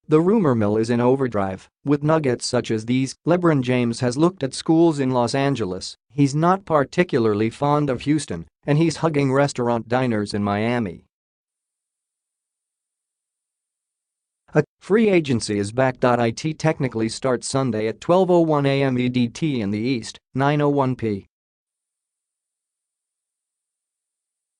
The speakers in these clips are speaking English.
The rumor mill is in overdrive. With nuggets such as these, LeBron James has looked at schools in Los Angeles, he's not particularly fond of Houston, and he's hugging restaurant diners in Miami. A free agency is back. It technically starts Sunday at 12:01 a.m. EDT in the East, 9:01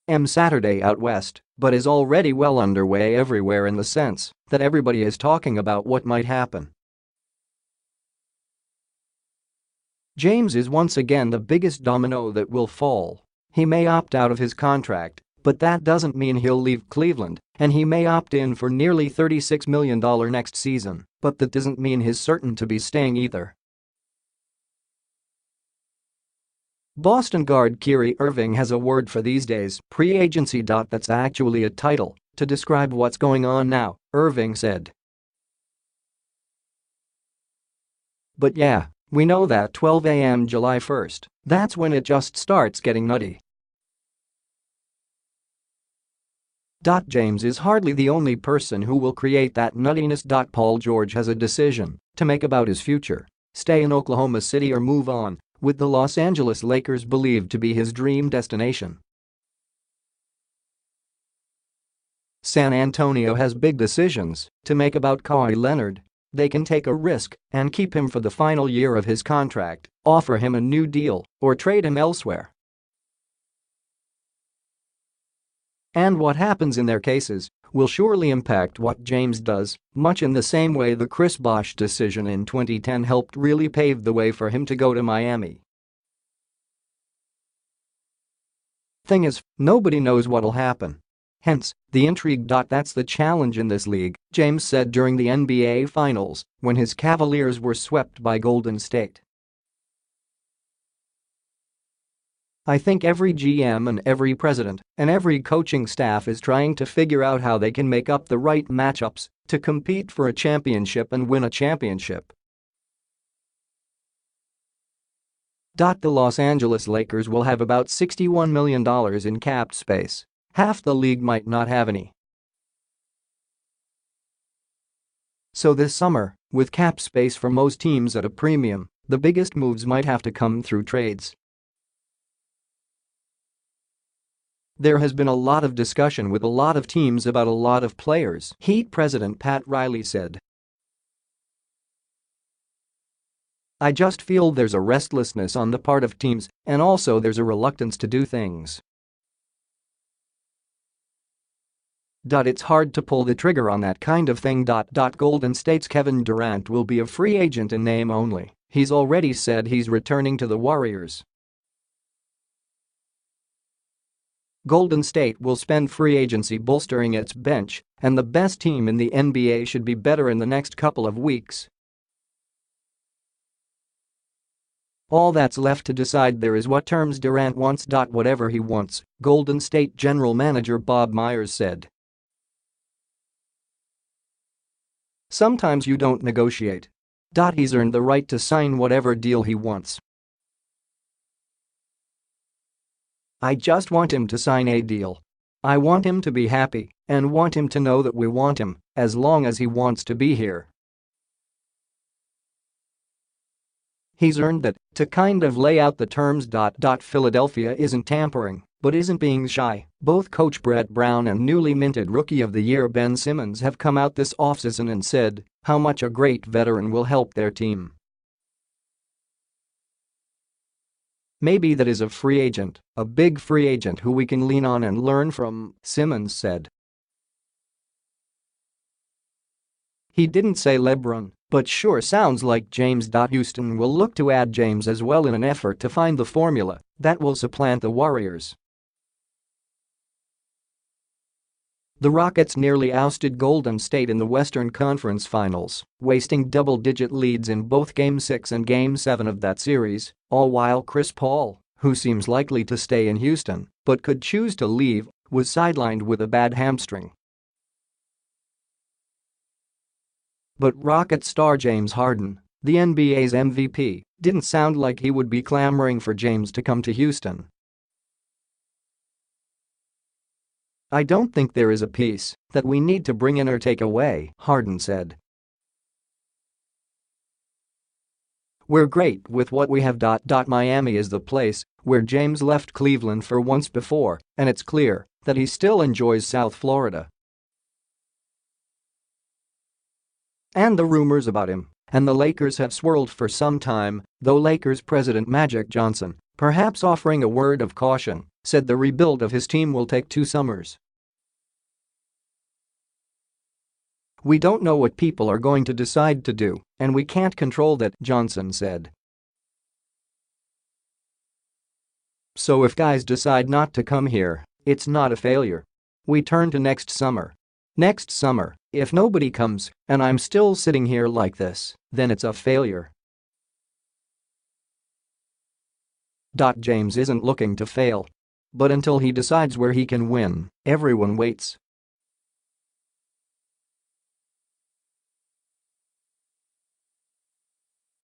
p.m. Saturday out west, but is already well underway everywhere in the sense that everybody is talking about what might happen. James is once again the biggest domino that will fall. He may opt out of his contract, but that doesn't mean he'll leave Cleveland, and he may opt in for nearly $36 million next season, but that doesn't mean he's certain to be staying either. Boston guard Kyrie Irving has a word for these days, pre-agency. That's actually a title to describe what's going on now, Irving said. But yeah, we know that 12 a.m. July 1st, that's when it just starts getting nutty. James is hardly the only person who will create that nuttiness. Paul George has a decision to make about his future: stay in Oklahoma City or move on, with the Los Angeles Lakers believed to be his dream destination. San Antonio has big decisions to make about Kawhi Leonard. They can take a risk and keep him for the final year of his contract, offer him a new deal, or trade him elsewhere. And what happens in their cases will surely impact what James does, much in the same way the Chris Bosh decision in 2010 helped really pave the way for him to go to Miami. Thing is, nobody knows what'll happen. Hence, the intrigue. That's the challenge in this league, James said during the NBA Finals when his Cavaliers were swept by Golden State. I think every GM and every president and every coaching staff is trying to figure out how they can make up the right matchups to compete for a championship and win a championship. The Los Angeles Lakers will have about $61 million in cap space. Half the league might not have any. So this summer, with cap space for most teams at a premium, the biggest moves might have to come through trades. There has been a lot of discussion with a lot of teams about a lot of players, Heat president Pat Riley said. I just feel there's a restlessness on the part of teams, and also there's a reluctance to do things. It's hard to pull the trigger on that kind of thing. Golden State's Kevin Durant will be a free agent in name only. He's already said he's returning to the Warriors. Golden State will spend free agency bolstering its bench, and the best team in the NBA should be better in the next couple of weeks. All that's left to decide there is what terms Durant wants. Whatever he wants, Golden State general manager Bob Myers said. Sometimes you don't negotiate. He's earned the right to sign whatever deal he wants. I just want him to sign a deal. I want him to be happy and want him to know that we want him as long as he wants to be here. He's earned that, to kind of lay out the terms. Philadelphia isn't tampering, but isn't being shy. Both coach Brett Brown and newly minted Rookie of the Year Ben Simmons have come out this offseason and said how much a great veteran will help their team. Maybe that is a free agent, a big free agent who we can lean on and learn from, Simmons said. He didn't say LeBron, but sure sounds like James. Houston will look to add James as well in an effort to find the formula that will supplant the Warriors. The Rockets nearly ousted Golden State in the Western Conference Finals, wasting double-digit leads in both Game 6 and Game 7 of that series, all while Chris Paul, who seems likely to stay in Houston but could choose to leave, was sidelined with a bad hamstring. But Rockets star James Harden, the NBA's MVP, didn't sound like he would be clamoring for James to come to Houston. I don't think there is a piece that we need to bring in or take away, Harden said. "We're great with what we have. Miami is the place where James left Cleveland for once before, and it's clear that he still enjoys South Florida. And the rumors about him and the Lakers have swirled for some time, though Lakers president Magic Johnson, perhaps offering a word of caution, said the rebuild of his team will take 2 summers. "We don't know what people are going to decide to do, and we can't control that," Johnson said. "So if guys decide not to come here, it's not a failure. We turn to next summer. Next summer, if nobody comes and I'm still sitting here like this, then it's a failure." James isn't looking to fail. But until he decides where he can win, everyone waits.